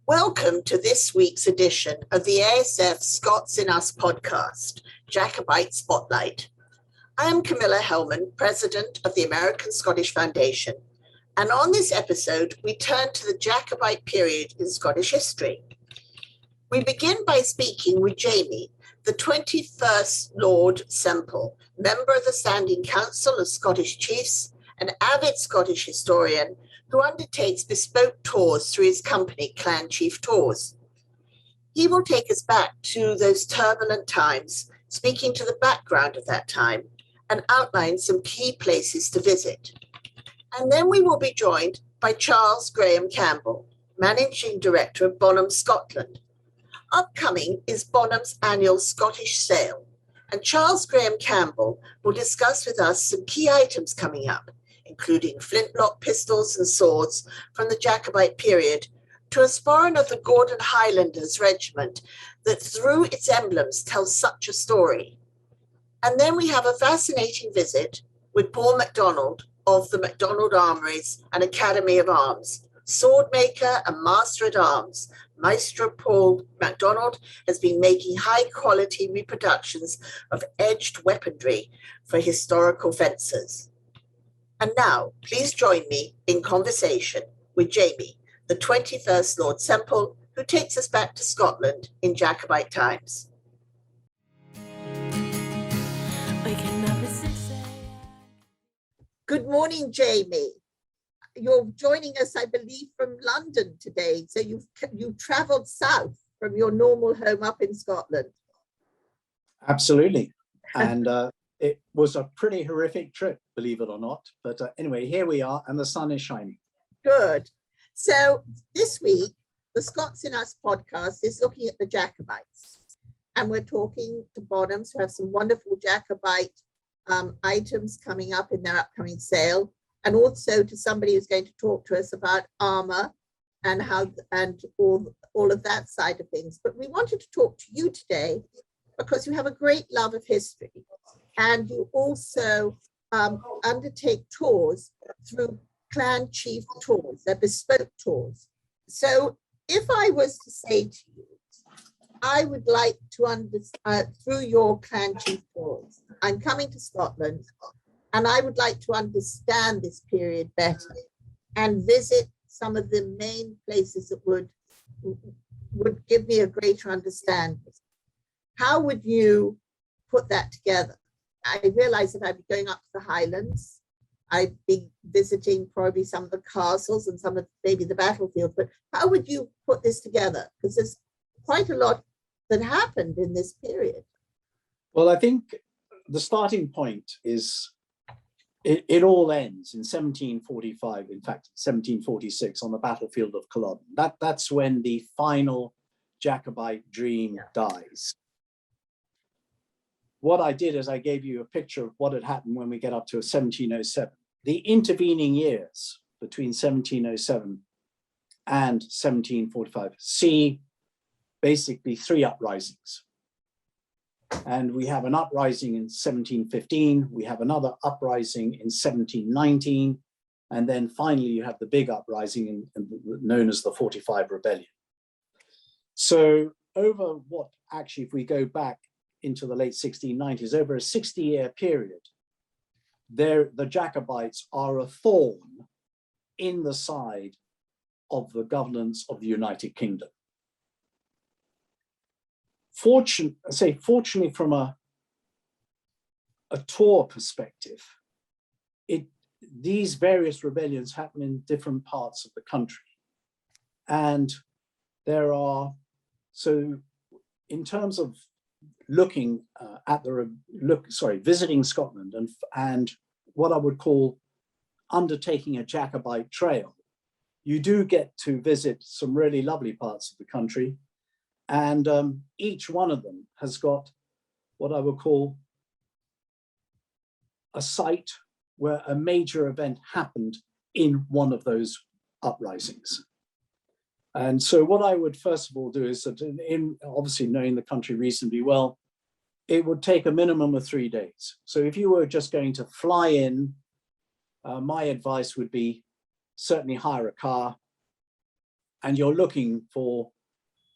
Welcome to this week's edition of the ASF Scots in Us podcast, Jacobite Spotlight. I am Camilla Hellman, President of the American Scottish Foundation, and on this episode, we turn to the Jacobite period in Scottish history. We begin by speaking with Jamie, the 21st Lord Sempill, member of the Standing Council of Scottish Chiefs, an avid Scottish historian who undertakes bespoke tours through his company, Clan Chief Tours. He will take us back to those turbulent times, speaking to the background of that time and outline some key places to visit. And then we will be joined by Charles Graham Campbell, Managing Director of Bonhams, Scotland. Upcoming is Bonhams' annual Scottish sale, and Charles Graham Campbell will discuss with us some key items coming up, including flintlock pistols and swords from the Jacobite period, to a sporran of the Gordon Highlanders Regiment that through its emblems tells such a story. And then we have a fascinating visit with Paul Macdonald of the Macdonald Armouries and Academy of Arms, sword maker and master at arms. Maestro Paul Macdonald has been making high-quality reproductions of edged weaponry for historical fencers. And now, please join me in conversation with Jamie, the 21st Lord Sempill, who takes us back to Scotland in Jacobite times. Good morning, Jamie. You're joining us, I believe, from London today. So you've travelled south from your normal home up in Scotland. Absolutely. And it was a pretty horrific trip, believe it or not. But anyway, here we are and the sun is shining. Good. So this week, the Scots in Us podcast is looking at the Jacobites. And we're talking to Bonhams, who have some wonderful Jacobite items coming up in their upcoming sale. And also to somebody who's going to talk to us about armor and all of that side of things. But we wanted to talk to you today because you have a great love of history. And you also undertake tours through Clan Chief Tours, they're bespoke tours. So if I was to say to you, I would like to understand, through your Clan Chief Tours, I'm coming to Scotland, and I would like to understand this period better and visit some of the main places that would give me a greater understanding. How would you put that together? I realize that I'd be going up to the Highlands. I'd be visiting probably some of the castles and some of maybe the battlefield, but how would you put this together? Because there's quite a lot that happened in this period. Well, I think the starting point is it all ends in 1745, in fact, 1746 on the battlefield of Culloden. That's when the final Jacobite dream dies. What I did is I gave you a picture of what had happened when we get up to 1707. The intervening years between 1707 and 1745 see basically three uprisings. And we have an uprising in 1715, we have another uprising in 1719, and then finally you have the big uprising known as the 45 Rebellion. So over what actually, if we go back into the late 1690s, over a 60-year period, the Jacobites are a thorn in the side of the governance of the United Kingdom. Fortunately from a tour perspective, these various rebellions happen in different parts of the country. And there are, so in terms of looking at visiting Scotland and what I would call undertaking a Jacobite trail, you do get to visit some really lovely parts of the country. And each one of them has got what I would call a site where a major event happened in one of those uprisings. And so what I would first of all do is that obviously knowing the country reasonably well, it would take a minimum of 3 days. So if you were just going to fly in, my advice would be certainly hire a car, and you're looking for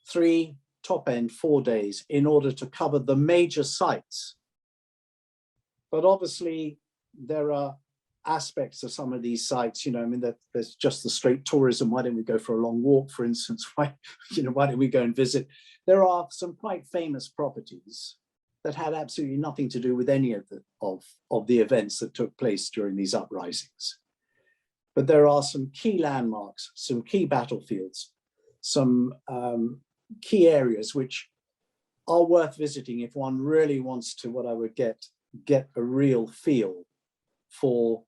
3, top end 4 days in order to cover the major sites. But obviously there are aspects of some of these sites, I mean, that there's just the straight tourism. Why don't we go for a long walk, for instance? Why don't we go and visit? There are some quite famous properties that had absolutely nothing to do with any of the events that took place during these uprisings. But there are some key landmarks, some key battlefields, some key areas which are worth visiting if one really wants to, what I would get a real feel for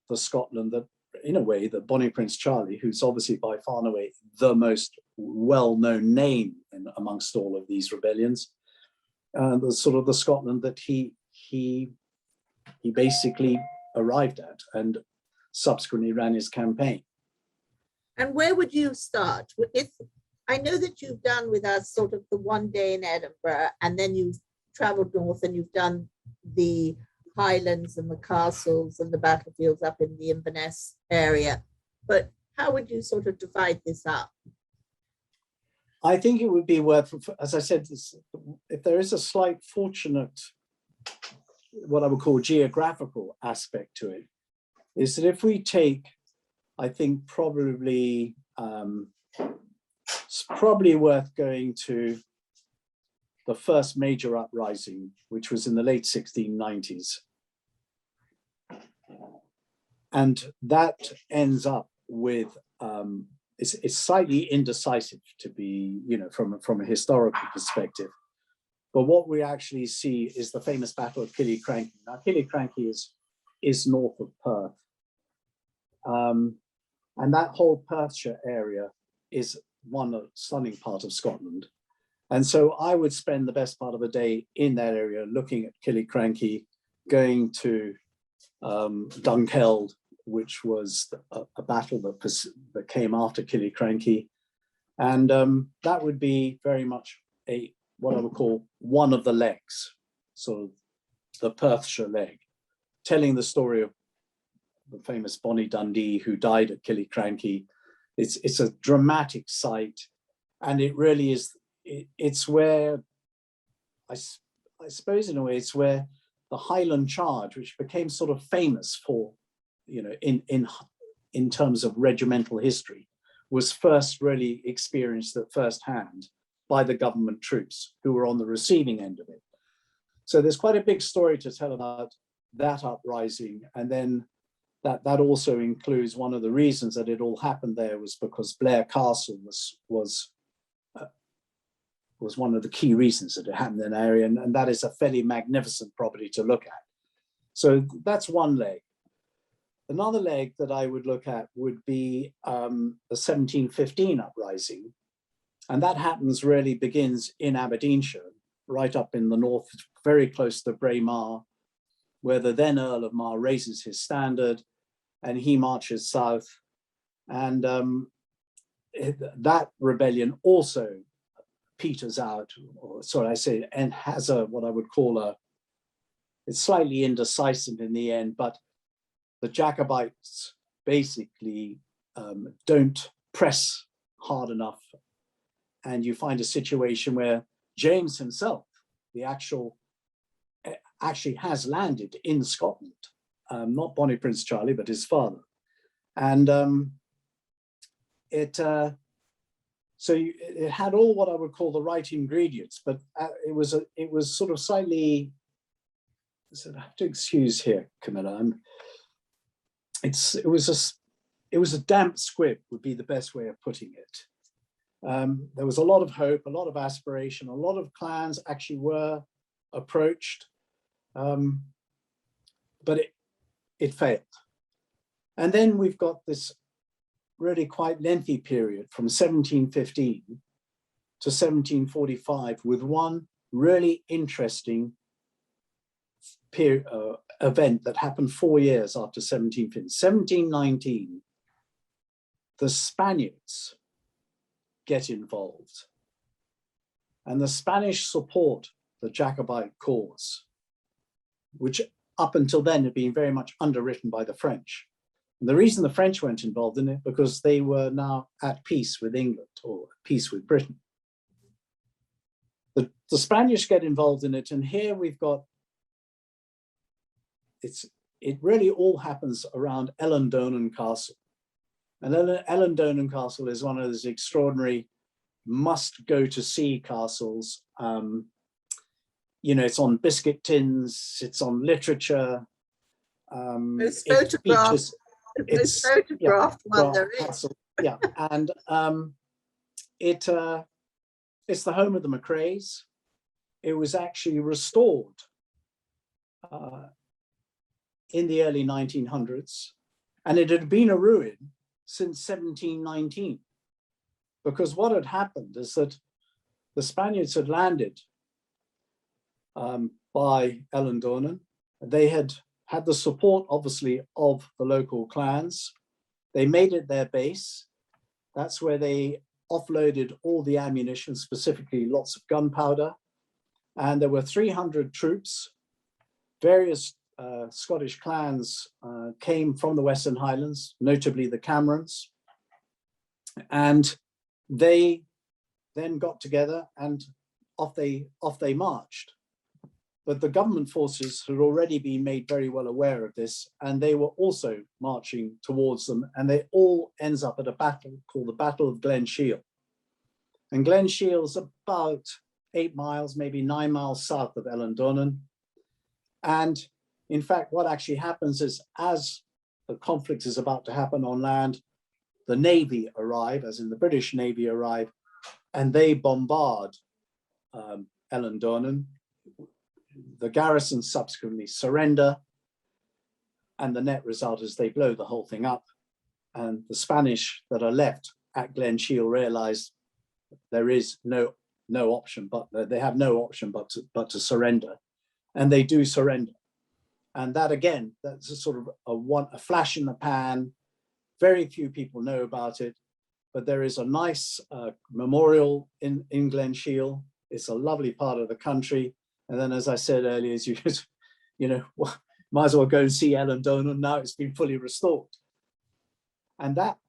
the Scotland that, in a way, the Bonnie Prince Charlie, who's obviously by far and away the most well-known name amongst all of these rebellions, the sort of the Scotland that he basically arrived at and subsequently ran his campaign. And where would you start? I know that you've done with us sort of the 1 day in Edinburgh, and then you've traveled north and you've done the Highlands and the castles and the battlefields up in the Inverness area. But how would you sort of divide this up? I think it would be worth, as I said, if there is a slight fortunate, what I would call geographical aspect to it, is that if we take, I think probably, it's probably worth going to the first major uprising, which was in the late 1690s. And that ends up with, it's slightly indecisive to be, from a historical perspective. But what we actually see is the famous Battle of Killiecrankie. Now, Killiecrankie is north of Perth. And that whole Perthshire area is one stunning part of Scotland. And so I would spend the best part of a day in that area looking at Killiecrankie, going to Dunkeld, which was a battle that came after Killiecrankie. And that would be very much what I would call one of the legs, sort of the Perthshire leg, telling the story of the famous Bonnie Dundee who died at Killiecrankie. It's a dramatic site, and it really is. It's where, I suppose in a way, it's where the Highland Charge, which became sort of famous for, in terms of regimental history, was first really experienced at first hand by the government troops who were on the receiving end of it. So there's quite a big story to tell about that uprising. And then that also includes one of the reasons that it all happened there was because Blair Castle was one of the key reasons that it happened in the area. And that is a fairly magnificent property to look at. So that's one leg. Another leg that I would look at would be the 1715 uprising. And that begins in Aberdeenshire, right up in the north, very close to Braemar, where the then Earl of Mar raises his standard and he marches south. And that rebellion also peters out, and has what I would call it's slightly indecisive in the end, but the Jacobites basically don't press hard enough. And you find a situation where James himself, actually has landed in Scotland, not Bonnie Prince Charlie, but his father. And it had all what I would call the right ingredients, but it was sort of slightly, I have to excuse here, Camilla. It was a damp squib would be the best way of putting it. There was a lot of hope, a lot of aspiration, a lot of clans actually were approached, but it failed. And then we've got this really quite lengthy period from 1715 to 1745 with one really interesting event that happened 4 years after 1715. 1719, the Spaniards get involved, and the Spanish support the Jacobite cause, which up until then had been very much underwritten by the French. And the reason the French weren't involved in it, because they were now at peace with England, or at peace with Britain. The Spanish get involved in it, and here we've got, it really all happens around Ellandonan Castle. And Ellandonan Castle is one of those extraordinary must-go-to-see castles. You know, it's on biscuit tins, it's on literature. It's photographed. It's photographed one there is. Castle, yeah, and it's the home of the McRaes. It was actually restored in the early 1900s, and it had been a ruin since 1719, because what had happened is that the Spaniards had landed by Ellandonan. They had the support, obviously, of the local clans. They made it their base. That's where they offloaded all the ammunition, specifically lots of gunpowder. And there were 300 troops. Various Scottish clans came from the Western Highlands, notably the Camerons. And they then got together and off they marched. But the government forces had already been made very well aware of this, and they were also marching towards them, and they all ends up at a battle called the Battle of Glen Shiel. And Glen Shiel's about 8 miles, maybe 9 miles south of Ellandonan. And in fact, what actually happens is, as the conflict is about to happen on land, the Navy arrive, as in the British Navy arrive, and they bombard Ellandonan. The garrison subsequently surrender, and the net result is they blow the whole thing up. And the Spanish that are left at Glen Shiel realize there is no option, but they have no option but to surrender, and they do surrender. And that, again, that's a sort of a flash in the pan. Very few people know about it, but there is a nice memorial in Glen Shiel. It's a lovely part of the country. And then, as I said earlier, might as well go and see Ellandonan. Now it's been fully restored. And that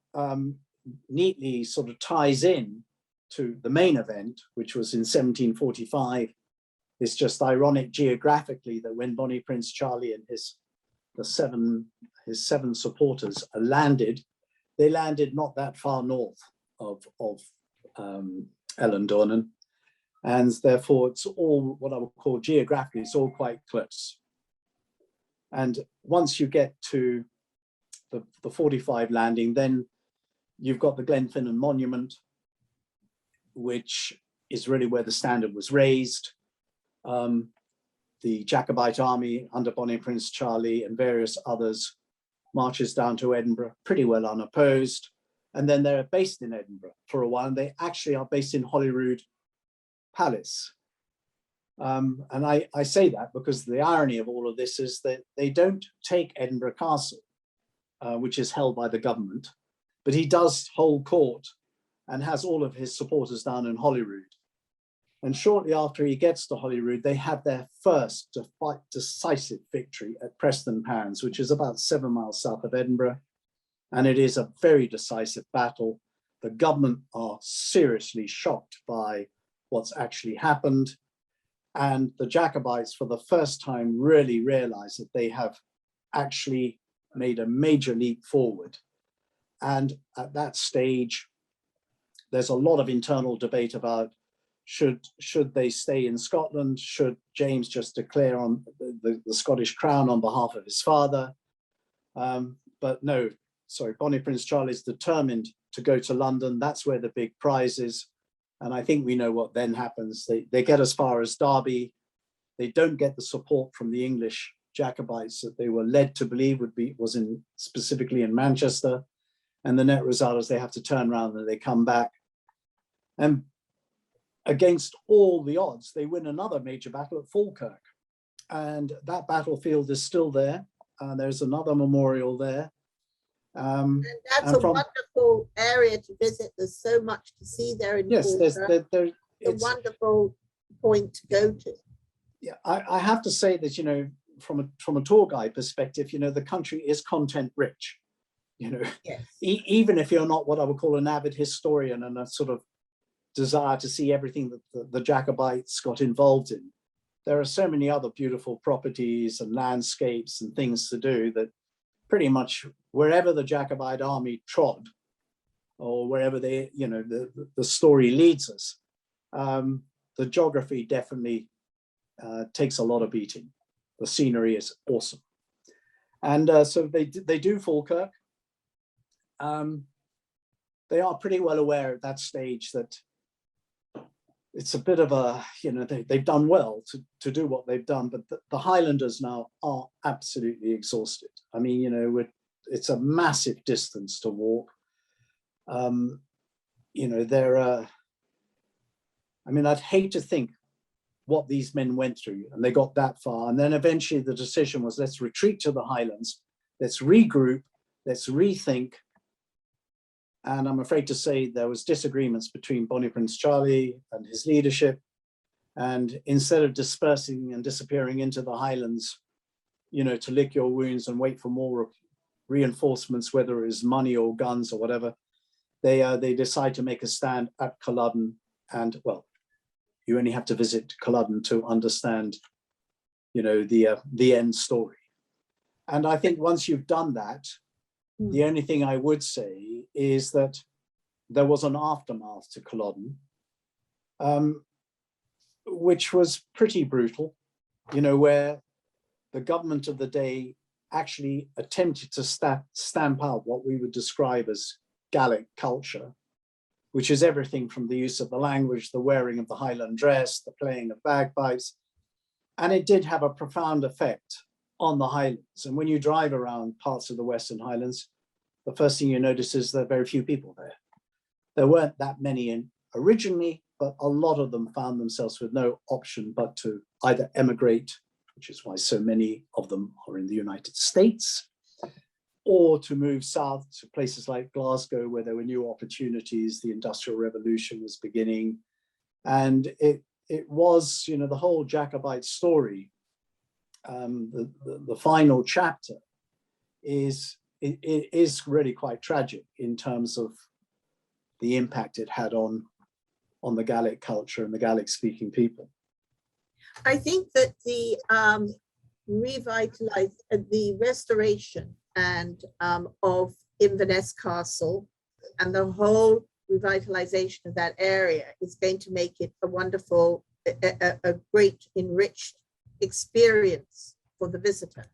neatly sort of ties in to the main event, which was in 1745. It's just ironic geographically that when Bonnie Prince Charlie and his seven supporters landed, they landed not that far north of Ellandonan. And therefore, it's all what I would call geographically, it's all quite close. And once you get to the 45 landing, then you've got the Glenfinnan Monument, which is really where the standard was raised. The Jacobite army under Bonnie Prince Charlie and various others marches down to Edinburgh pretty well unopposed. And then they're based in Edinburgh for a while. And they actually are based in Holyrood Palace. And I say that because the irony of all of this is that they don't take Edinburgh Castle, which is held by the government, but he does hold court and has all of his supporters down in Holyrood. And shortly after he gets to Holyrood, they have their first decisive victory at Preston Pans, which is about 7 miles south of Edinburgh. And it is a very decisive battle. The government are seriously shocked by what's actually happened. And the Jacobites, for the first time, really realize that they have actually made a major leap forward. And at that stage, there's a lot of internal debate about should they stay in Scotland? Should James just declare on the Scottish crown on behalf of his father? But no, sorry, Bonnie Prince Charlie is determined to go to London. That's where the big prize is. And I think we know what then happens. They get as far as Derby. They don't get the support from the English Jacobites that they were led to believe was specifically in Manchester. And the net result is they have to turn around and they come back. And against all the odds, they win another major battle at Falkirk. And that battlefield is still there. There's another memorial there. And that's a wonderful area to visit. There's so much to see there in Falkirk. It's a wonderful point to go to. Yeah, I have to say that, from a tour guide perspective, the country is content rich. you know, Yes. even if you're not what I would call an avid historian and a sort of desire to see everything that the Jacobites got involved in, there are so many other beautiful properties and landscapes and things to do that pretty much wherever the Jacobite army trod, or wherever they, you know, the story leads us, the geography definitely takes a lot of beating. The scenery is awesome. And so they do Falkirk. They are pretty well aware at that stage that it's a bit of a, you know, they've done well to do what they've done, but the Highlanders now are absolutely exhausted. I mean, you know, it's a massive distance to walk. You know, I mean, I'd hate to think what these men went through, and they got that far. And then eventually the decision was, let's retreat to the Highlands, let's regroup, let's rethink. And I'm afraid to say there was disagreements between Bonnie Prince Charlie and his leadership. And instead of dispersing and disappearing into the Highlands, you know, to lick your wounds and wait for more reinforcements, whether it was money or guns or whatever, they decide to make a stand at Culloden. And well, you only have to visit Culloden to understand, you know, the end story. And I think once you've done that, the only thing I would say is that there was an aftermath to Culloden, which was pretty brutal, you know, where the government of the day actually attempted to stamp out what we would describe as Gaelic culture, which is everything from the use of the language, the wearing of the Highland dress, the playing of bagpipes. And it did have a profound effect on the Highlands. And when you drive around parts of the Western Highlands, the first thing you notice is there are very few people there. There weren't that many in originally, but a lot of them found themselves with no option but to either emigrate, which is why so many of them are in the United States, or to move south to places like Glasgow, where there were new opportunities. The Industrial Revolution was beginning. And it was, you know, the whole Jacobite story, the final chapter is really quite tragic in terms of the impact it had on the Gaelic culture and the Gaelic speaking people. I think that the the restoration and of Inverness Castle and the whole revitalization of that area is going to make it a wonderful, a great enriched experience for the visitor,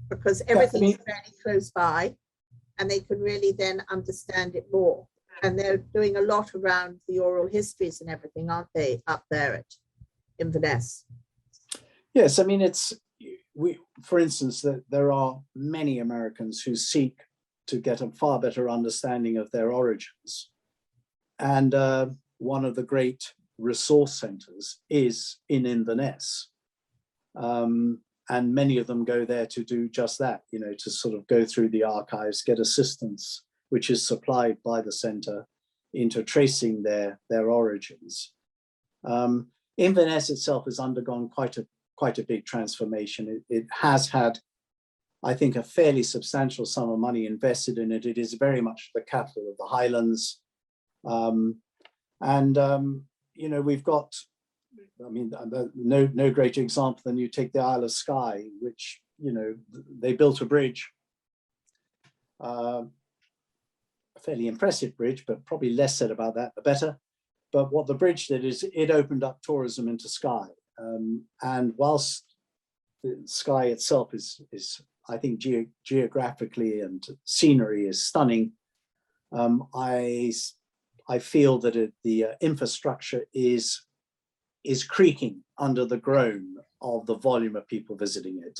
because everything is fairly close by and they can really then understand it more. And they're doing a lot around the oral histories and everything, aren't they, up there at Inverness? Yes, I mean, for instance, that there are many Americans who seek to get a far better understanding of their origins. And one of the great resource centers is in Inverness. And many of them go there to do just that, you know, to sort of go through the archives, get assistance, which is supplied by the center into tracing their origins. Inverness itself has undergone quite a big transformation. It has had, I think, a fairly substantial sum of money invested in it. It is very much the capital of the Highlands. You know, we've got, I mean, no greater example than you take the Isle of Skye, which, you know, they built a bridge, a fairly impressive bridge, but probably less said about that, the better. But what the bridge did is it opened up tourism into Skye. And whilst Skye itself is I think, geographically and scenery is stunning, I feel that the infrastructure is creaking under the groan of the volume of people visiting it.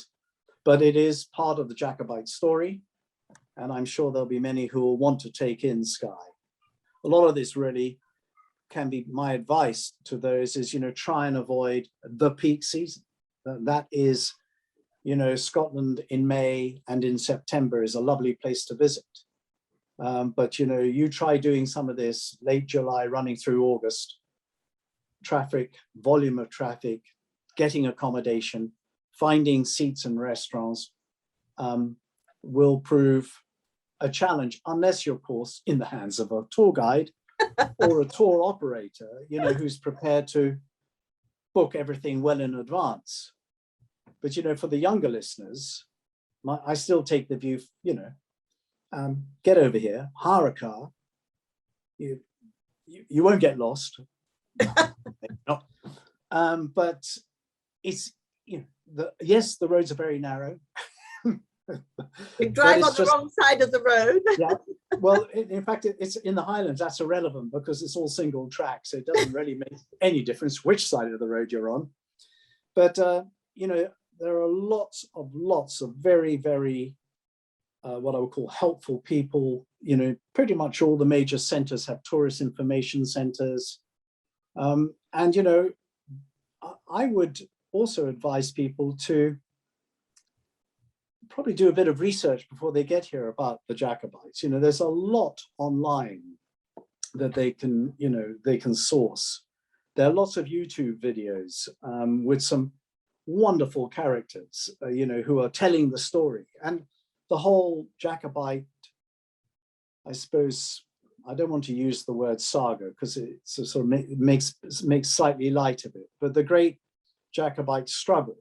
But it is part of the Jacobite story, and I'm sure there'll be many who will want to take in Skye. A lot of this really can be my advice to those is, you know, try and avoid the peak season. That is, you know, Scotland in May and in September is a lovely place to visit. But, you know, you try doing some of this late July running through August, traffic, volume of traffic, getting accommodation, finding seats and restaurants will prove a challenge, unless you're, of course, in the hands of a tour guide or a tour operator, you know, who's prepared to book everything well in advance. But, you know, for the younger listeners, I still take the view, you know, get over here, hire a car. You won't get lost. Not. But it's, you know, yes, the roads are very narrow. You drive on the wrong side of the road. Yeah. Well, in fact, it's in the Highlands, that's irrelevant because it's all single track. So it doesn't really make any difference which side of the road you're on. But, you know, there are lots of very, very, what I would call helpful people. You know, pretty much all the major centers have tourist information centers. And, you know, I would also advise people to probably do a bit of research before they get here about the Jacobites. You know, there's a lot online that they can, you know, they can source. There are lots of YouTube videos with some wonderful characters, you know, who are telling the story. And the whole Jacobite, I suppose, I don't want to use the word saga because it sort of makes slightly light of it, but the great Jacobite struggle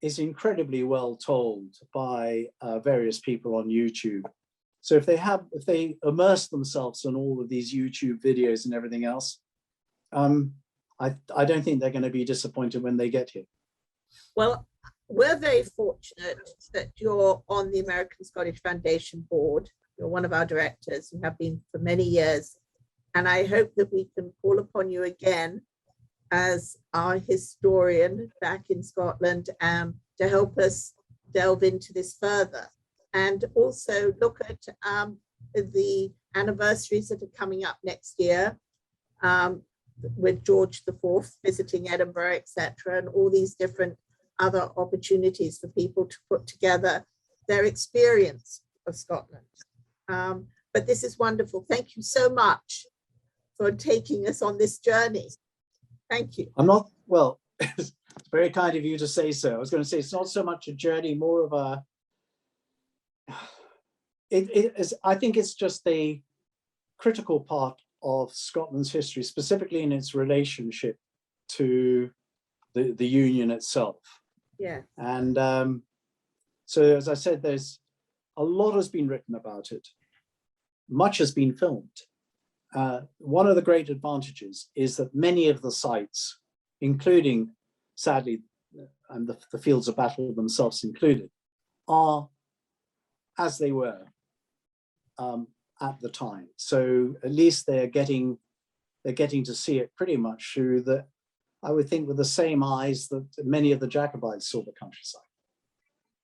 is incredibly well told by various people on YouTube. So if they immerse themselves in all of these YouTube videos and everything else, I don't think they're going to be disappointed when they get here. Well, we're very fortunate that you're on the American Scottish Foundation board. You're one of our directors and have been for many years. And I hope that we can call upon you again as our historian back in Scotland to help us delve into this further. And also look at the anniversaries that are coming up next year with George IV visiting Edinburgh, etc., and all these different other opportunities for people to put together their experience of Scotland. But this is wonderful. Thank you so much for taking us on this journey. Thank you. I'm not, well, it's very kind of you to say so. I was going to say it's not so much a journey, more of a, I think it's just a critical part of Scotland's history, specifically in its relationship to the Union itself. Yeah. And so, as I said, there's a lot has been written about it. Much has been filmed. One of the great advantages is that many of the sites, including, sadly, and the fields of battle themselves included, are as they were at the time. So at least they're getting to see it pretty much through the, I would think, with the same eyes that many of the Jacobites saw the countryside.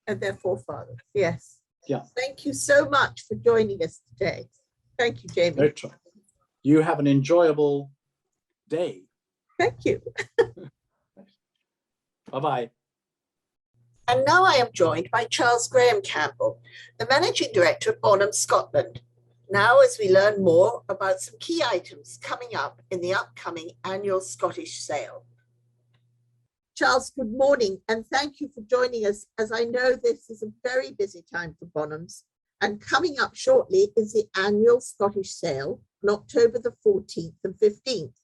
And their forefathers, yes. Yeah. Thank you so much for joining us today. Thank you, Jamie. No trouble. You have an enjoyable day. Thank you. Bye-bye. And now I am joined by Charles Graham Campbell, the Managing Director of Bonhams, Scotland. Now, as we learn more about some key items coming up in the upcoming annual Scottish sale. Charles, good morning, and thank you for joining us, as I know this is a very busy time for Bonhams. And coming up shortly is the annual Scottish sale on October the 14th and 15th.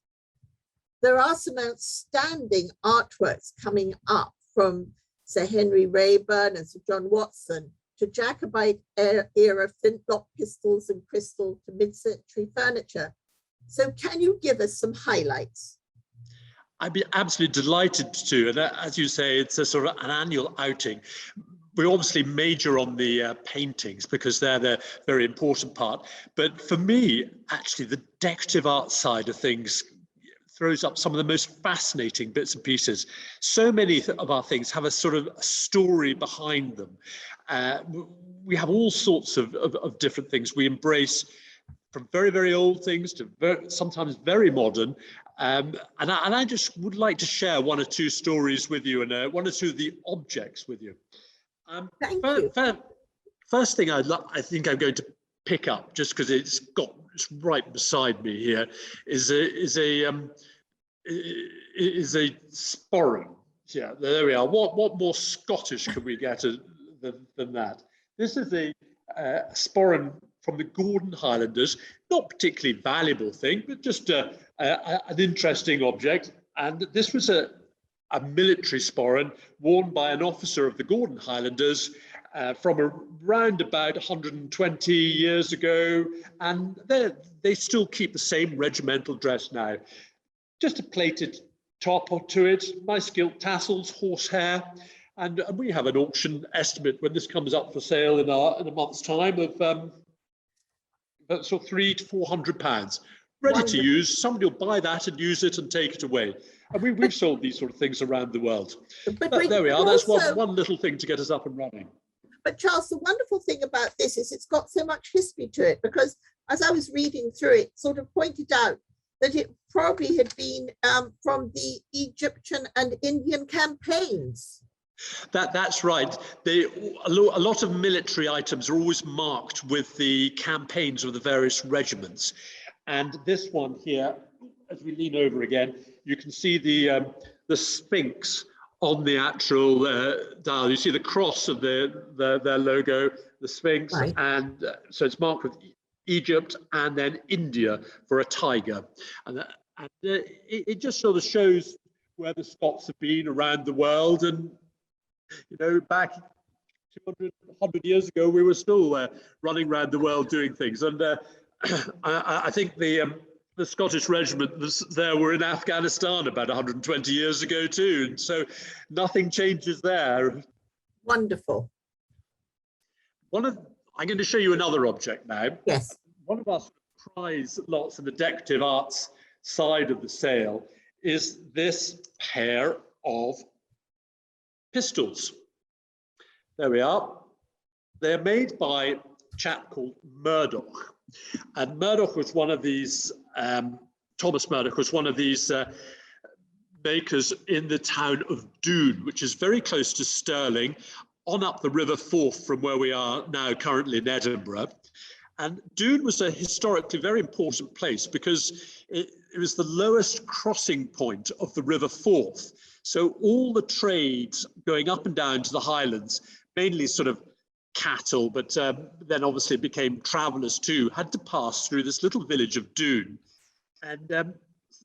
There are some outstanding artworks coming up from Sir Henry Raeburn and Sir John Watson to Jacobite era flintlock pistols and crystal to mid-century furniture. So can you give us some highlights? I'd be absolutely delighted to. And as you say, it's a sort of an annual outing. We obviously major on the paintings because they're the very important part. But for me, actually, the decorative art side of things throws up some of the most fascinating bits and pieces. So many of our things have a sort of story behind them. We have all sorts of different things. We embrace from very, very old things to sometimes very modern. And I just would like to share one or two stories with you and one or two of the objects with you. Thank you. First thing I think I'm going to pick up, just because it's right beside me here, is a sporran. Yeah, there we are. What more Scottish can we get than that? This is a sporran from the Gordon Highlanders, not particularly valuable thing, but just an interesting object. And this was a military sporran worn by an officer of the Gordon Highlanders from around about 120 years ago, and they still keep the same regimental dress now. Just a plated top to it, nice gilt tassels, horsehair, and we have an auction estimate when this comes up for sale in a month's time of sort of £300 to £400. Ready to use. Somebody will buy that and use it and take it away. And we've sold these sort of things around the world. But there we are. That's one little thing to get us up and running. But Charles, the wonderful thing about this is it's got so much history to it, because as I was reading through it, sort of pointed out that it probably had been from the Egyptian and Indian campaigns. That's right. A lot of military items are always marked with the campaigns of the various regiments. And this one here, as we lean over again, you can see the Sphinx on the actual dial. You see the cross of their logo, the Sphinx, right. And so it's marked with Egypt and then India for a tiger. And it just sort of shows where the Scots have been around the world. And, you know, back 200, 100 years ago, we were still running around the world doing things. And I think the Scottish regiment were in Afghanistan about 120 years ago too, and so nothing changes there. Wonderful. I'm going to show you another object now. Yes. One of our prize lots in the decorative arts side of the sale is this pair of pistols. There we are. They're made by a chap called Murdoch. And Murdoch was one of these, Thomas Murdoch was one of these makers in the town of Doon, which is very close to Stirling, on up the River Forth from where we are now currently in Edinburgh. And Doon was a historically very important place because it was the lowest crossing point of the River Forth. So all the trades going up and down to the Highlands, mainly sort of cattle, but then obviously became travellers too, had to pass through this little village of Doon. And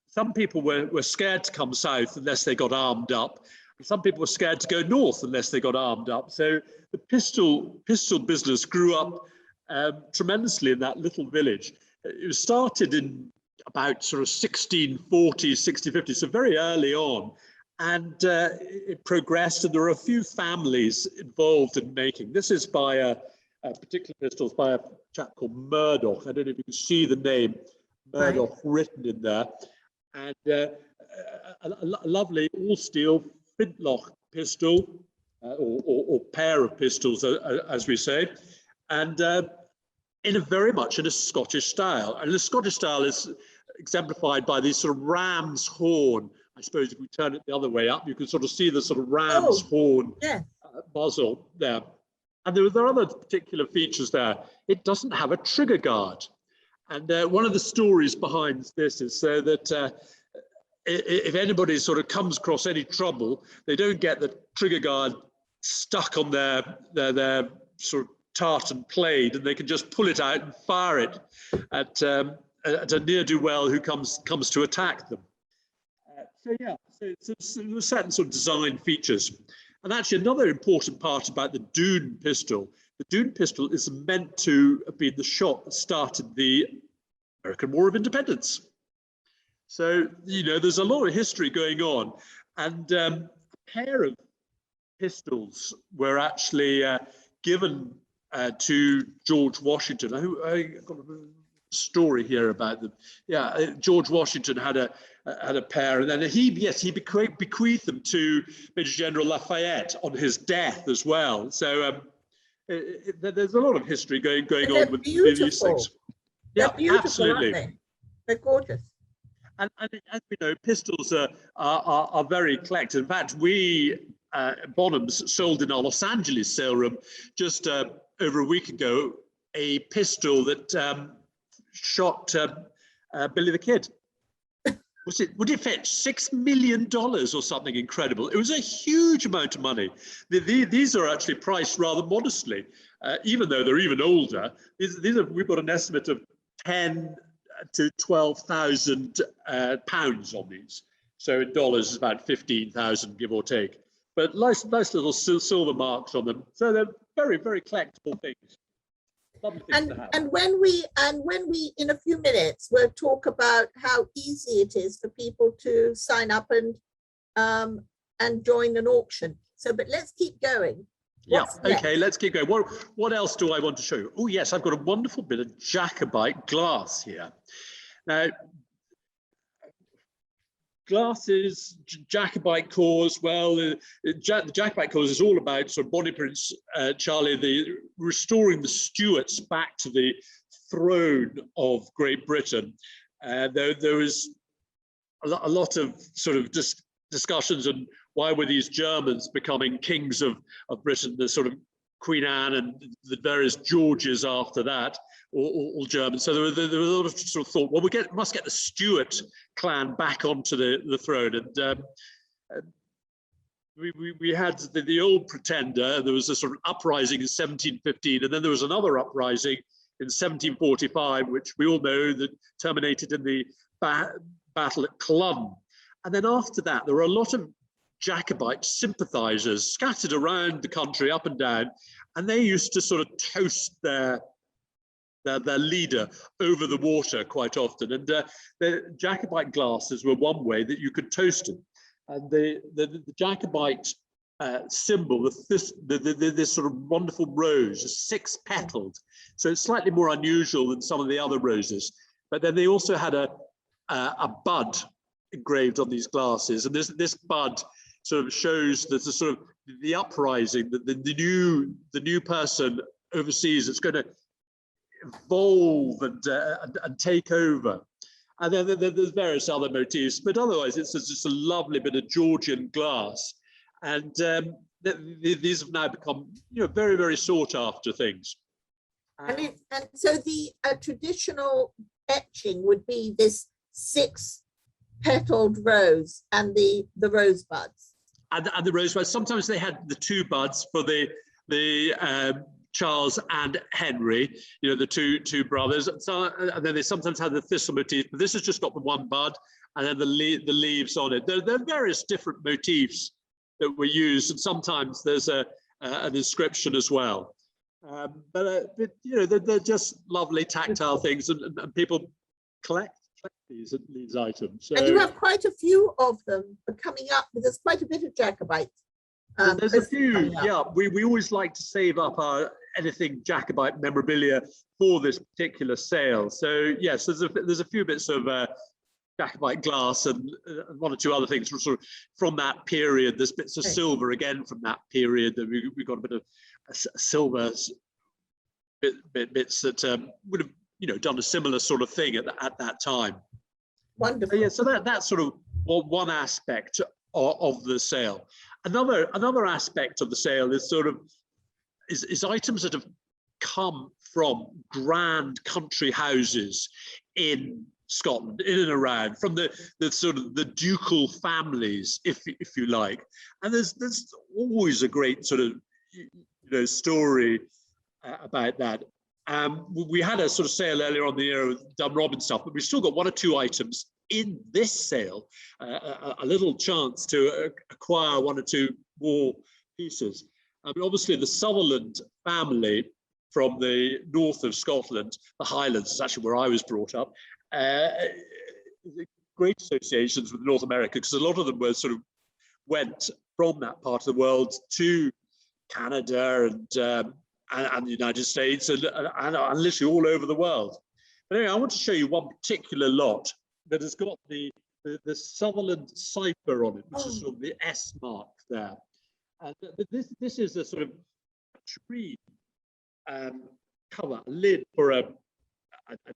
some people were scared to come south unless they got armed up. Some people were scared to go north unless they got armed up. So the pistol business grew up tremendously in that little village. It was started in about sort of 1640, 1650, so very early on. And it progressed, and there are a few families involved in making. This is by a particular pistols by a chap called Murdoch. I don't know if you can see the name Murdoch right. Written in there. And a lovely all-steel flintlock pistol, or pair of pistols, as we say, and very much in a Scottish style. And the Scottish style is exemplified by this sort of ram's horn. I suppose if we turn it the other way up, you can sort of see the sort of ram's horn muzzle there. And there are other particular features there. It doesn't have a trigger guard. And one of the stories behind this is so that if anybody sort of comes across any trouble, they don't get the trigger guard stuck on their sort of tartan plaid, and they can just pull it out and fire it at a ne'er-do-well who comes to attack them. So it's certain sort of design features. And actually another important part about the Doon pistol, the Doon pistol is meant to have been the shot that started the American War of Independence. So, you know, there's a lot of history going on. And a pair of pistols were actually given to George Washington. I got a story here about them. Yeah, George Washington had a pair, and then he bequeathed them to Major General Lafayette on his death as well. So there's a lot of history going on with these things. They're beautiful, absolutely. Aren't they? They're gorgeous. And as we know, pistols are very collected. In fact, we Bonhams sold in our Los Angeles sale room just over a week ago a pistol that shot Billy the Kid. would it fetch $6 million or something incredible? It was a huge amount of money. These are actually priced rather modestly, even though they're even older. We've got an estimate of 10 to 12,000 pounds on these. So in dollars, it's about 15,000, give or take. But nice little silver marks on them. So they're very, very collectible things. And when we in a few minutes we'll talk about how easy it is for people to sign up and join an auction. So, but let's keep going. What's yeah. Okay. Let's keep going. What else do I want to show you? Oh yes, I've got a wonderful bit of Jacobite glass here. Now, glasses, Jacobite cause, well, the Jacobite cause is all about sort of Bonnie Prince Charlie, restoring the Stuarts back to the throne of Great Britain. There was a lot of sort of discussions on why were these Germans becoming kings of Britain, the sort of Queen Anne and the various Georges after that, all German. So there was a lot of sort of thought, well, must get the Stuart clan back onto the throne. And we had the old pretender. There was a sort of uprising in 1715, and then there was another uprising in 1745, which we all know that terminated in the battle at Culloden. And then after that, there were a lot of Jacobite sympathizers scattered around the country, up and down, and they used to sort of toast their leader over the water quite often. And the Jacobite glasses were one way that you could toast them. And the Jacobite symbol, this sort of wonderful rose, is 6-petaled. So it's slightly more unusual than some of the other roses. But then they also had a bud engraved on these glasses. And this bud sort of shows that the sort of the uprising, the new person overseas that's going to evolve and take over. And then there's various other motifs, but otherwise it's just a lovely bit of Georgian glass. And these have now become, very, very sought after things. And so the traditional etching would be this 6-petaled rose and the rosebuds. And the rosebuds. Sometimes they had the 2 buds for the Charles and Henry, the two brothers. So, and then they sometimes had the thistle motif, but this has just got the 1 bud and then the leaves on it. There are various different motifs that were used, and sometimes there's an inscription as well. But they're just lovely tactile things, and people collect these items. So, and you have quite a few of them coming up. There's quite a bit of Jacobite. There's a few, yeah. We always like to save up anything Jacobite memorabilia for this particular sale. So yes, there's a few bits of Jacobite glass and 1 or 2 other things from that period. There's bits of silver again from that period. That we got a bit of silver bits that would have done a similar sort of thing at that time. Wonderful. Yeah, so that's sort of one aspect of the sale. Another aspect of the sale is sort of is items that have come from grand country houses in Scotland, in and around, from the sort of the ducal families, if you like. And there's always a great sort of story about that. We had a sort of sale earlier on the year with Dunro and stuff, but we've still got 1 or 2 items in this sale, a little chance to acquire 1 or 2 more pieces. Obviously, the Sutherland family from the north of Scotland, the Highlands, is actually where I was brought up. Great associations with North America, because a lot of them were sort of went from that part of the world to Canada and the United States and literally all over the world. But anyway, I want to show you one particular lot that has got the Sutherland cipher on it, which is sort of the S mark there. And this is a sort of tree cover, lid for a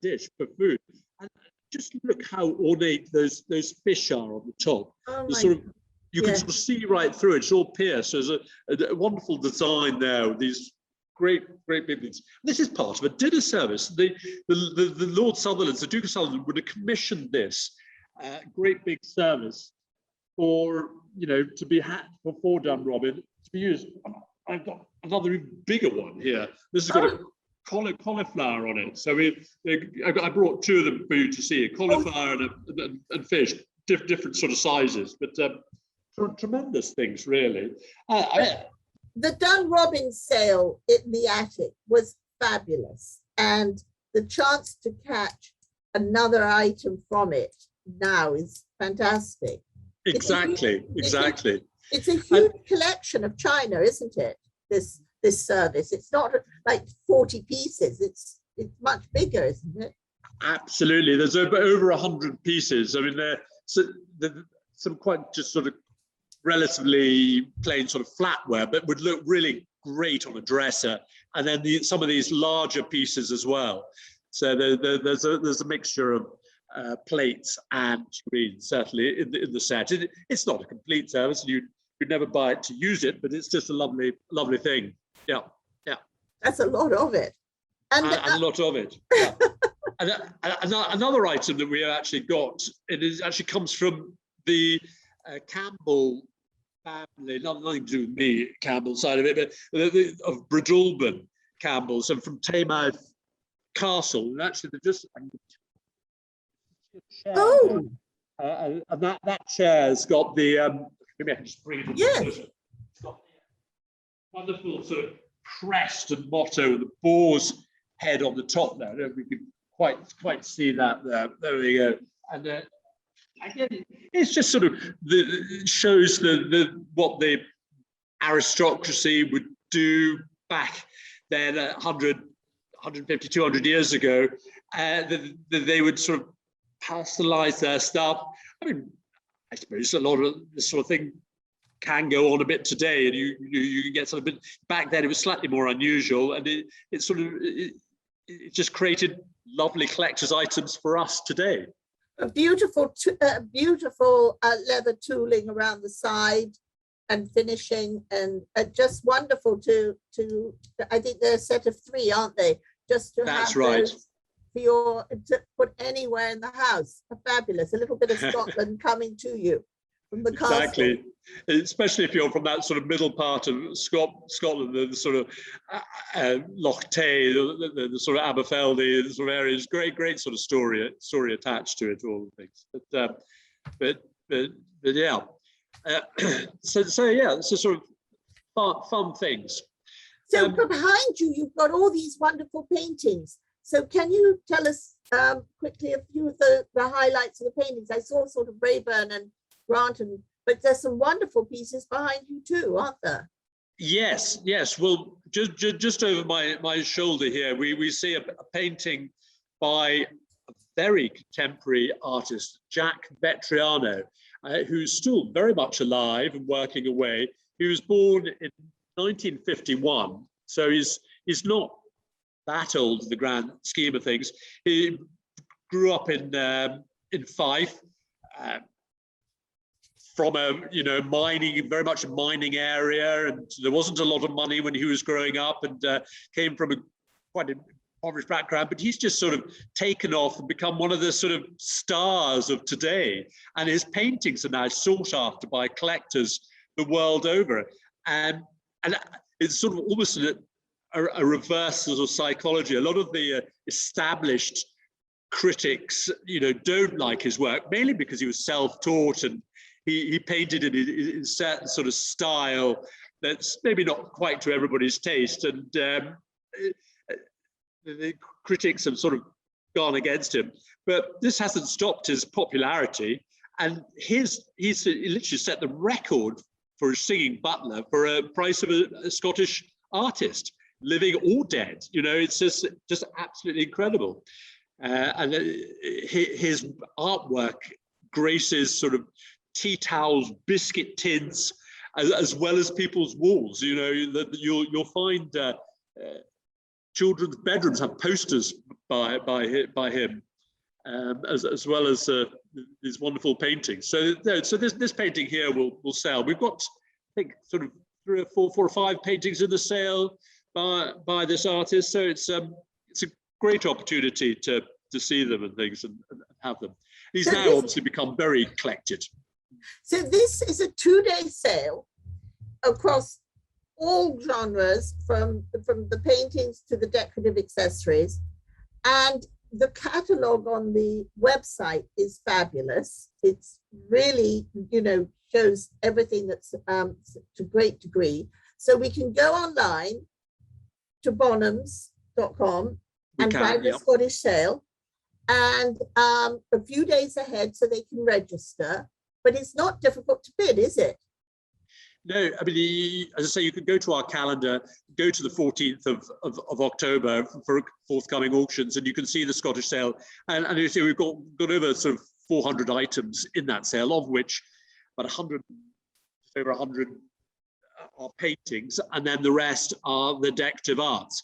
dish for food. And just look how ornate those fish are on the top. You can sort of see right through it. It's all pierced. There's a wonderful design there with these great big things. This is part of a dinner service. The Lord Sutherland, the Duke of Sutherland, would have commissioned this great big service for, to be had for Dunro to be used. I've got another even bigger one here. This has got a cauliflower on it. So I brought two of them for you to see, a cauliflower and fish, different sort of sizes, but tremendous things, really. The Dunrobin sale in the attic was fabulous, and the chance to catch another item from it now is fantastic. Exactly. It's a huge collection of china, isn't it? This service. It's not like 40 pieces. It's much bigger, isn't it? Absolutely. There's over 100 pieces. I mean, they're some quite just sort of relatively plain sort of flatware, but would look really great on a dresser. And then some of these larger pieces as well. So there's a mixture of plates and screens, certainly in the set. It's not a complete service, and you'd never buy it to use it, but it's just a lovely thing. Yeah. That's a lot of it. And a lot of it. Yeah. And another item that we actually got, it actually comes from the Campbell family, nothing to do with me, Campbell side of it, but of Bredalban Campbells, and from Taymouth Castle. And actually, they're just and that chair's got the maybe I can just bring it. Yes. It's got the wonderful sort of crest and motto, and the boar's head on the top there. I don't know if we can quite see that there. There we go. And again, it's just sort of shows what the aristocracy would do back then, 100, 150, 200 years ago. They would sort of personalize their stuff. I mean, I suppose a lot of this sort of thing can go on a bit today, and you can get something. But back then, it was slightly more unusual, and it just created lovely collector's items for us today. A beautiful leather tooling around the side and finishing, and just wonderful to I think they're a set of 3, aren't they? Just to That's have right. those to put anywhere in the house. Fabulous. A little bit of Scotland coming to you from the castle. Exactly. Especially if you're from that sort of middle part of Scotland, the sort of Loch Tay, the sort of Aberfeldy, the sort of areas. Great sort of story attached to it, all the things. But yeah. So yeah, it's a sort of fun things. So behind you, you've got all these wonderful paintings. So can you tell us quickly a few of the highlights of the paintings? I saw sort of Rayburn and Grant, but there's some wonderful pieces behind you too, aren't there? Yes. Well, just over my shoulder here, we see a painting by a very contemporary artist, Jack Vetriano, who's still very much alive and working away. He was born in 1951, so he's not that old in the grand scheme of things. He grew up in Fife, from a very much a mining area, and there wasn't a lot of money when he was growing up, and came from quite an impoverished background. But he's just sort of taken off and become one of the sort of stars of today. And his paintings are now sought after by collectors the world over, and it's sort of almost a reversal of psychology. A lot of the established critics, don't like his work, mainly because he was self-taught, and he painted it in certain sort of style that's maybe not quite to everybody's taste, and the critics have sort of gone against him. But this hasn't stopped his popularity, and he literally set the record for a singing butler for a price of a Scottish artist, living or dead. It's just absolutely incredible. And his artwork graces sort of tea towels, biscuit tins, as well as people's walls. You'll find children's bedrooms have posters by him, as well as these wonderful paintings. So this painting here will sell. We've got, I think, sort of 3 or 4 or 5 paintings in the sale by this artist. So it's a great opportunity to see them and things and have them. He's So now this- obviously become very collected. So this is a 2-day sale across all genres, from the paintings to the decorative accessories. And the catalog on the website is fabulous. It's really, shows everything that's to great degree. So we can go online to bonhams.com and find the Scottish sale, and a few days ahead so they can register. But it's not difficult to bid, is it? No, I mean, as I say, you can go to our calendar, go to the 14th of October for forthcoming auctions, and you can see the Scottish sale. And you see we've got over sort of 400 items in that sale, of which about 100, over 100 are paintings, and then the rest are the decorative arts,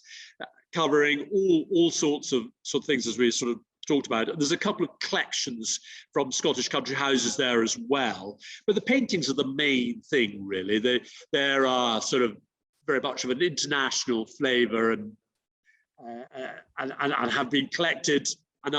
covering all sorts of things, as we sort of talked about. There's a couple of collections from Scottish country houses there as well, but the paintings are the main thing, really. There are sort of very much of an international flavour, and have been collected and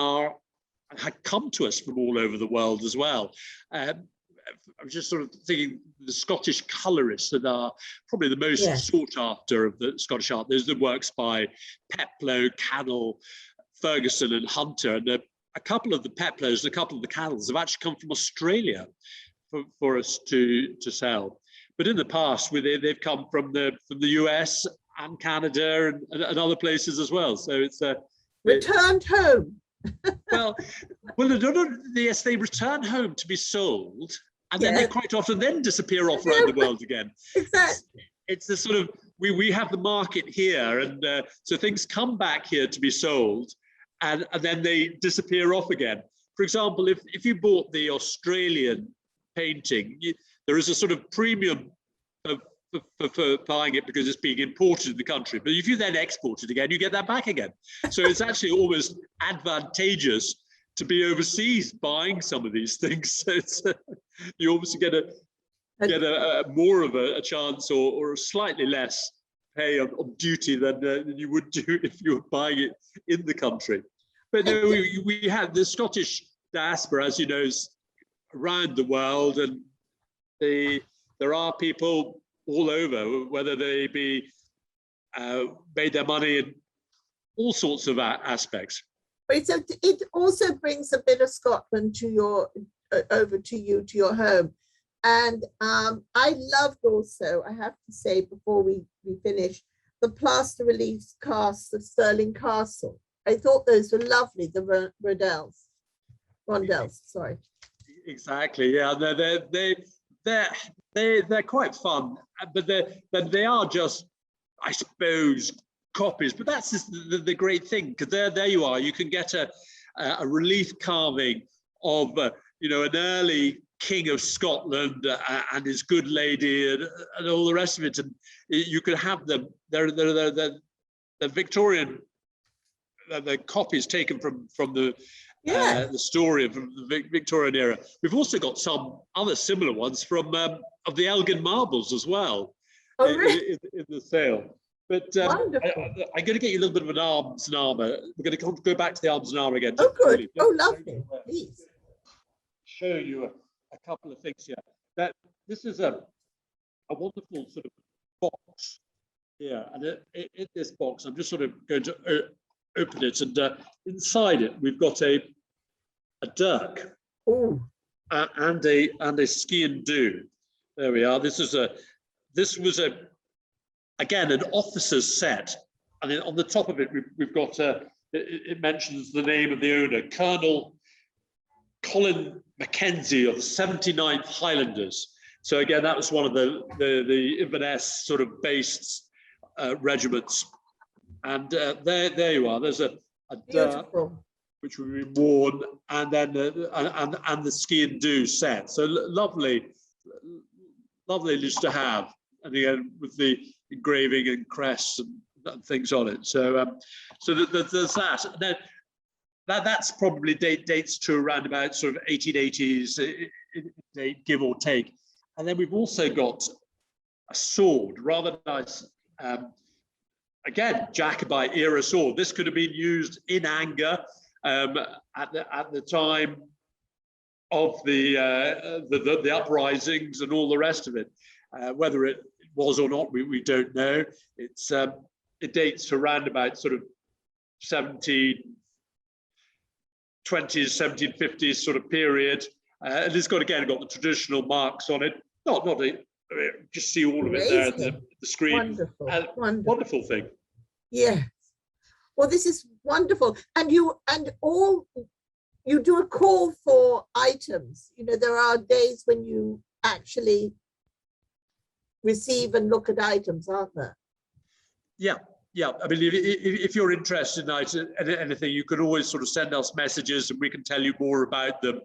had come to us from all over the world as well. I'm just sort of thinking the Scottish colourists that are probably the most sought after of the Scottish art. There's the works by Peploe, Cannell, Ferguson and Hunter, and a couple of the Peploes and a couple of the Cannells have actually come from Australia for us to sell. But in the past, they've come from the US and Canada and other places as well. So it's returned home. well, yes, they return home to be sold, and then they quite often then disappear off around the world again. Exactly. It's the sort of we have the market here, and so things come back here to be sold. And then they disappear off again. For example, if you bought the Australian painting, there is a sort of premium for buying it because it's being imported in the country. But if you then export it again, you get that back again. So it's actually almost advantageous to be overseas buying some of these things. So it's, you obviously get a more of a chance or slightly less pay on duty than you would do if you were buying it in the country. But no, we have the Scottish diaspora, as you know, is around the world, and there are people all over, whether they be made their money in all sorts of aspects. But it also brings a bit of Scotland to your to your home. And I loved also, I have to say, before we finish, the plaster relief casts of Stirling Castle. I thought those were lovely, the rondelles, sorry. Exactly, yeah, they're quite fun, but they are just, I suppose, copies. But that's just the great thing, because there you are. You can get a relief carving of an early King of Scotland and his good lady and all the rest of it, and you could have them. They're Victorian. The copies taken from the story of the Victorian era. We've also got some other similar ones from of the Elgin marbles as well, in the sale. But I'm going to get you a little bit of an arms and armour. We're going to go back to the arms and armour again. Oh, good. Oh, lovely. Please. Show you a couple of things here. This is a wonderful sort of box here, and in this box, I'm just sort of going to open it, and inside it we've got a dirk and a ski and do. There we are. This was again an officer's set, and then on the top of it we've got it mentions the name of the owner, Colonel Colin Mackenzie of the 79th Highlanders. So again, that was one of the Inverness sort of based regiments. And there you are. There's a dirk which will be worn, and then and the ski and do set. So lovely just to have, and again with the engraving and crests and things on it. So there's that. And then that's probably dates to around about sort of 1880s date, give or take. And then we've also got a sword, rather nice. Again, Jacobite era sword. This could have been used in anger at the time of the uprisings and all the rest of it. Whether it was or not, we don't know. It dates to around about sort of 1720s, 1750s sort of period. And it's got the traditional marks on it. Just see all of it there in the screen. Wonderful, wonderful thing. Yeah. Well, this is wonderful. And you do a call for items. You know, there are days when you actually receive and look at items, aren't there? Yeah. I mean, if you're interested in anything, you can always sort of send us messages and we can tell you more about them.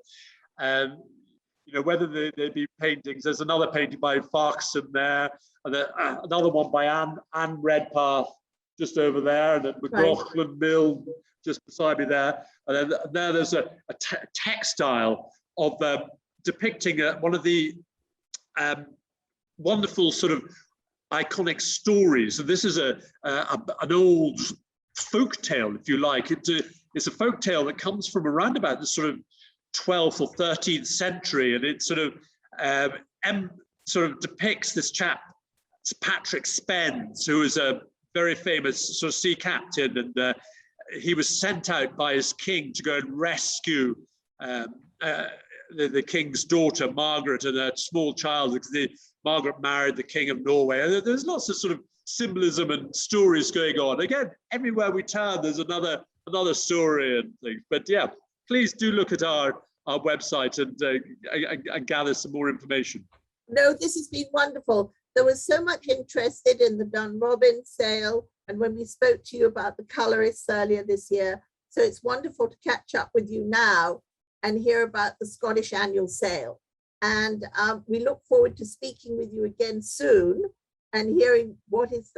You know, whether they be paintings. There's another painting by Farquharson there, and another one by Anne Redpath just over there, and at McLaughlin Mill just beside me there. And then there's a textile of depicting one of the wonderful sort of iconic stories. So this is an old folk tale, if you like. It's a folk tale that comes from around about the sort of 12th or 13th century, and it sort of depicts this chap, it's Patrick Spens, who is a very famous sort of sea captain, and he was sent out by his king to go and rescue the king's daughter, Margaret, and a small child, because Margaret married the King of Norway. And there's lots of sort of symbolism and stories going on. Again, everywhere we turn, there's another story and things. But yeah, please do look at our website and gather some more information. No, this has been wonderful. There was so much interested in the Dunrobin sale, and when we spoke to you about the colorists earlier this year. So it's wonderful to catch up with you now and hear about the Scottish annual sale. And we look forward to speaking with you again soon and hearing what is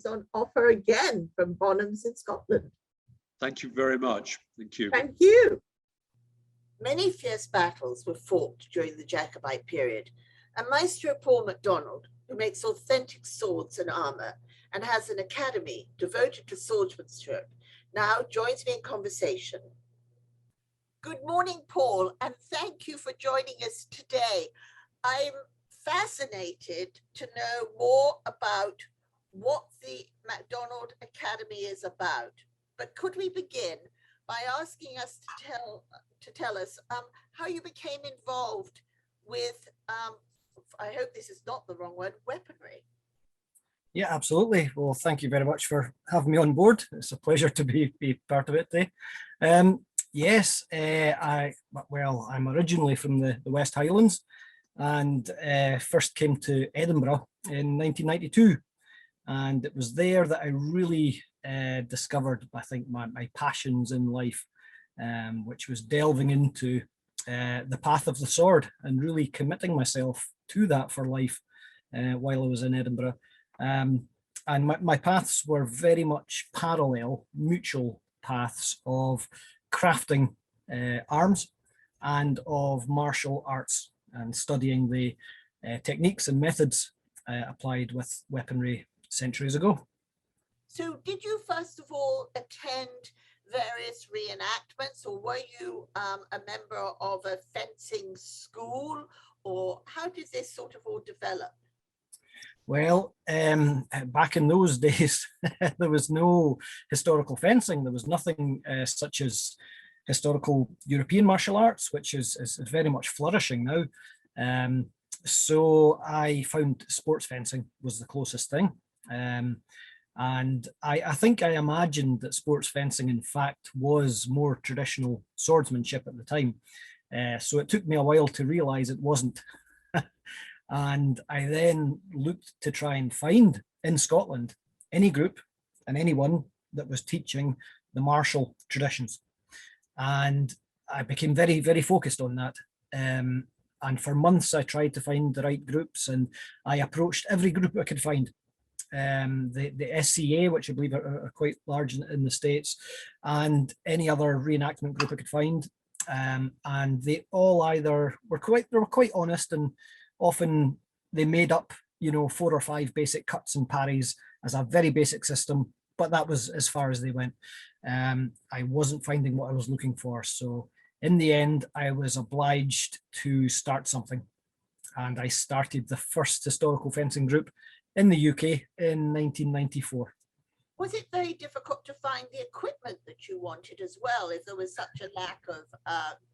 on offer again from Bonhams in Scotland. Thank you very much. Thank you. Thank you. Many fierce battles were fought during the Jacobite period, and Maestro Paul Macdonald, who makes authentic swords and armor and has an academy devoted to swordsmanship, now joins me in conversation. Good morning, Paul, and thank you for joining us today. I'm fascinated to know more about what the Macdonald Academy is about. But could we begin by asking us to tell us how you became involved with, I hope this is not the wrong word, weaponry? Yeah, absolutely. Well, thank you very much for having me on board. It's a pleasure to be part of it today. Yes, I'm originally from the West Highlands, and first came to Edinburgh in 1992. And it was there that I really discovered, I think, my passions in life, which was delving into the path of the sword and really committing myself to that for life while I was in Edinburgh. And my paths were very much parallel, mutual paths of crafting arms and of martial arts, and studying the techniques and methods applied with weaponry centuries ago. So did you first of all attend various reenactments, or were you a member of a fencing school, or how did this sort of all develop? Well, back in those days, there was no historical fencing. There was nothing such as historical European martial arts, which is very much flourishing now. So I found sports fencing was the closest thing. And I think I imagined that sports fencing, in fact, was more traditional swordsmanship at the time. So it took me a while to realize it wasn't. And I then looked to try and find in Scotland any group and anyone that was teaching the martial traditions. And I became very, very focused on that. And for months I tried to find the right groups, and I approached every group I could find. The SCA, which I believe are quite large in the States, and any other reenactment group I could find. And they all either were quite honest, and often they made up, 4 or 5 basic cuts and parries as a very basic system, but that was as far as they went. I wasn't finding what I was looking for. So in the end, I was obliged to start something. And I started the first historical fencing group in the UK in 1994. Was it very difficult to find the equipment that you wanted as well, if there was such a lack of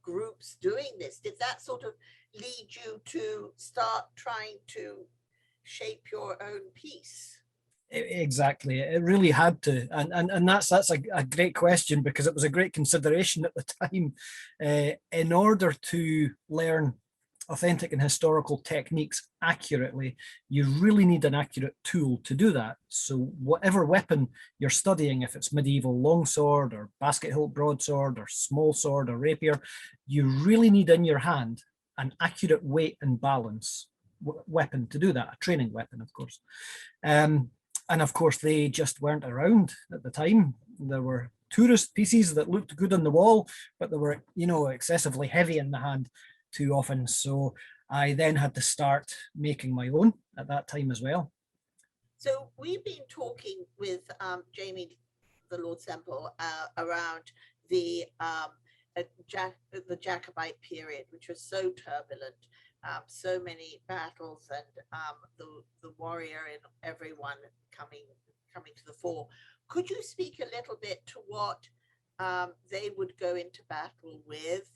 groups doing this? Did that sort of lead you to start trying to shape your own piece? Exactly, it really had to, and that's a great question, because it was a great consideration at the time. In order to learn authentic and historical techniques accurately, you really need an accurate tool to do that. So whatever weapon you're studying, if it's medieval longsword or basket hilt broadsword or small sword or rapier, you really need in your hand an accurate weight and balance weapon to do that, a training weapon, of course. And of course, they just weren't around at the time. There were tourist pieces that looked good on the wall, but they were, you know, excessively heavy in the hand too often. So I then had to start making my own at that time as well. So we've been talking with Jamie, the Lord Sempill, around the Jacobite period, which was so turbulent. So many battles, and the warrior and everyone coming to the fore. Could you speak a little bit to what they would go into battle with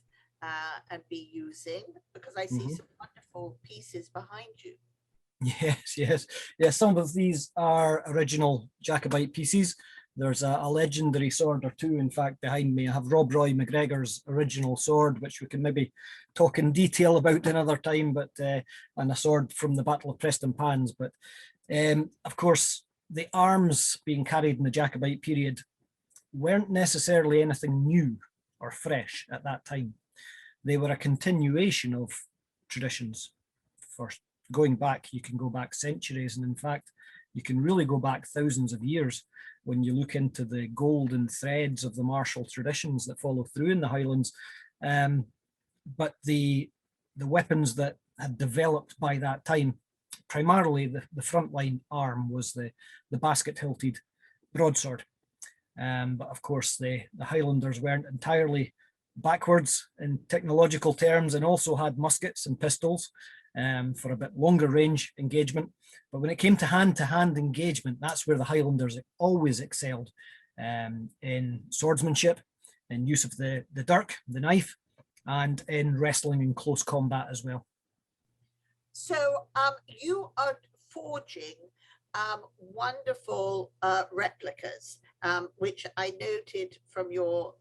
and be using? Because I see some wonderful pieces behind you. Yes. Some of these are original Jacobite pieces. There's a legendary sword or two, in fact, behind me. I have Rob Roy McGregor's original sword, which we can maybe talk in detail about another time, but and a sword from the Battle of Prestonpans. But of course, the arms being carried in the Jacobite period weren't necessarily anything new or fresh at that time. They were a continuation of traditions. For going back, you can go back centuries, and in fact, you can really go back thousands of years when you look into the golden threads of the martial traditions that follow through in the Highlands. But the weapons that had developed by that time, primarily the frontline arm was the basket-hilted broadsword. But of course, the Highlanders weren't entirely backwards in technological terms, and also had muskets and pistols for a bit longer range engagement. But when it came to hand engagement, that's where the Highlanders always excelled, in swordsmanship, in use of the dirk, the knife, and in wrestling and close combat as well. So you are forging wonderful replicas, which I noted from your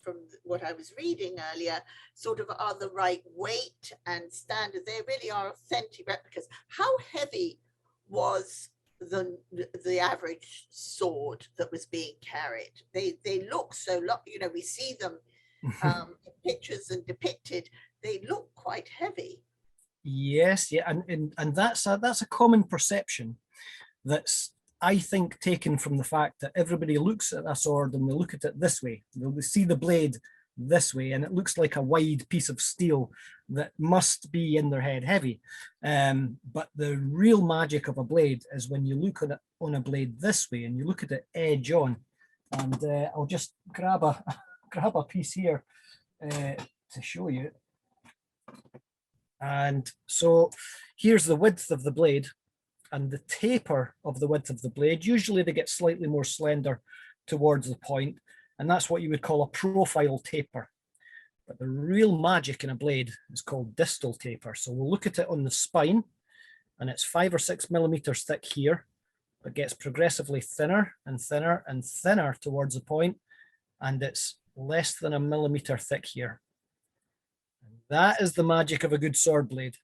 from what I was reading earlier, sort of are the right weight and standard. They really are authentic replicas. How heavy was the average sword that was being carried? They look so long, you know, we see them in pictures and depicted. They look quite heavy. Yes, yeah, and that's a common perception that's, I think, taken from the fact that everybody looks at a sword and they look at it this way. They see the blade this way, and it looks like a wide piece of steel that must be in their head heavy. But the real magic of a blade is when you look at it on a blade this way and you look at it edge on. And I'll just grab a piece here to show you. And so here's the width of the blade and the taper of the width of the blade. Usually they get slightly more slender towards the point, and that's what you would call a profile taper. But the real magic in a blade is called distal taper. So we'll look at it on the spine, and it's 5 or 6 millimeters thick here, but gets progressively thinner and thinner and thinner towards the point, and it's less than a millimeter thick here. That is the magic of a good sword blade,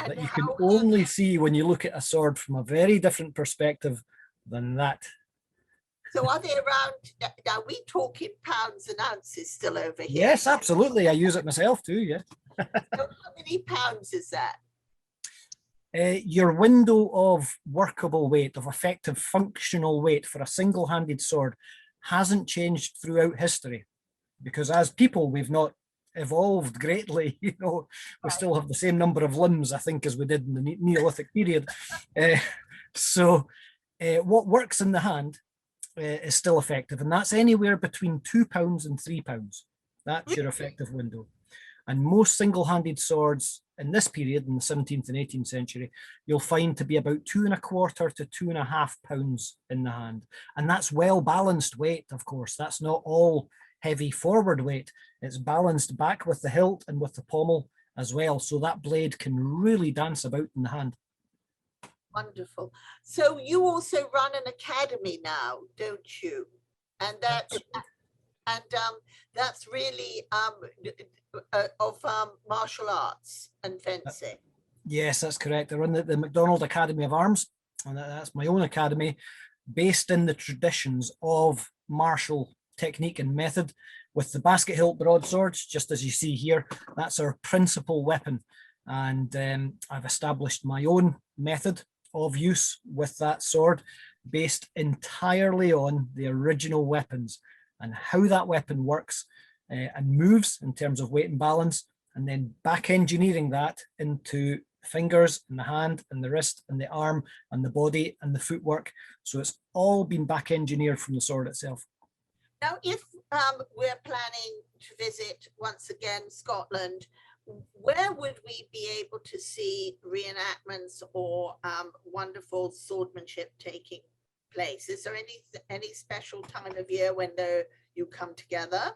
that you can only see when you look at a sword from a very different perspective than that. So are they around, now we talk in pounds and ounces still over here? Yes, absolutely. I use it myself too, yeah. So how many pounds is that? Your window of workable weight, of effective functional weight for a single-handed sword hasn't changed throughout history, because as people, we've not evolved greatly. You know, we still have the same number of limbs, I think, as we did in the Neolithic period. So what works in the hand is still effective, and that's anywhere between £2 and £3. That's your effective window. And most single-handed swords in this period, in the 17th and 18th century, you'll find to be about 2¼ to 2½ pounds in the hand. And that's well-balanced weight, of course. That's not all heavy forward weight. It's balanced back with the hilt and with the pommel as well. So that blade can really dance about in the hand. Wonderful. So you also run an academy now, don't you? And that's really of martial arts and fencing. Yes, that's correct. I run the Macdonald Academy of Arms, and that's my own academy based in the traditions of martial technique and method, with the basket hilt broadswords, just as you see here. That's our principal weapon. And I've established my own method of use with that sword based entirely on the original weapons and how that weapon works and moves in terms of weight and balance, and then back engineering that into fingers and the hand and the wrist and the arm and the body and the footwork. So it's all been back engineered from the sword itself. Now, if we're planning to visit once again Scotland, where would we be able to see reenactments or wonderful swordsmanship taking place? Is there any special time of year when you come together?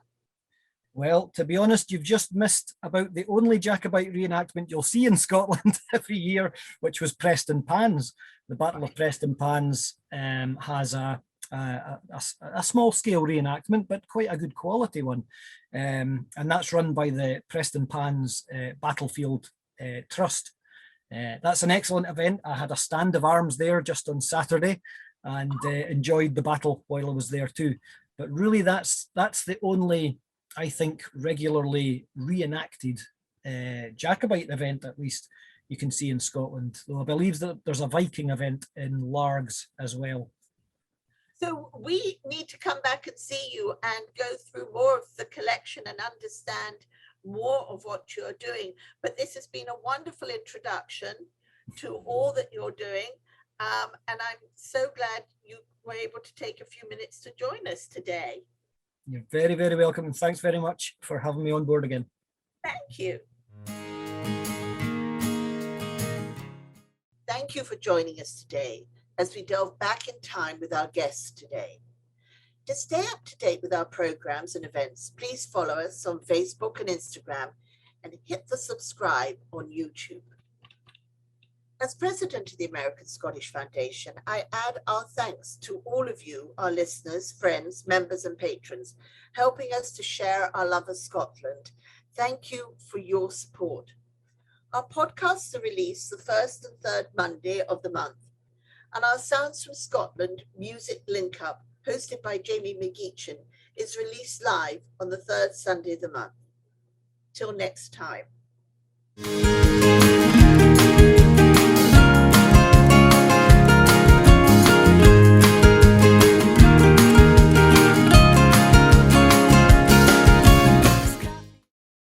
Well, to be honest, you've just missed about the only Jacobite reenactment you'll see in Scotland every year, which was Prestonpans. The Battle of Prestonpans has a small scale reenactment, but quite a good quality one. And that's run by the Prestonpans Battlefield Trust. That's an excellent event. I had a stand of arms there just on Saturday and enjoyed the battle while I was there too. But really that's the only, I think, regularly reenacted Jacobite event, at least, you can see in Scotland. Though I believe that there's a Viking event in Largs as well. So we need to come back and see you and go through more of the collection and understand more of what you're doing. But this has been a wonderful introduction to all that you're doing. And I'm so glad you were able to take a few minutes to join us today. You're very, very welcome. And thanks very much for having me on board again. Thank you. Thank you for joining us today as we delve back in time with our guests today. To stay up to date with our programs and events, please follow us on Facebook and Instagram and hit the subscribe on YouTube. As president of the American Scottish Foundation, I add our thanks to all of you, our listeners, friends, members, and patrons, helping us to share our love of Scotland. Thank you for your support. Our podcasts are released the first and third Monday of the month, and our Sounds from Scotland music link up, hosted by Jamie McGeechan, is released live on the third Sunday of the month. Till next time.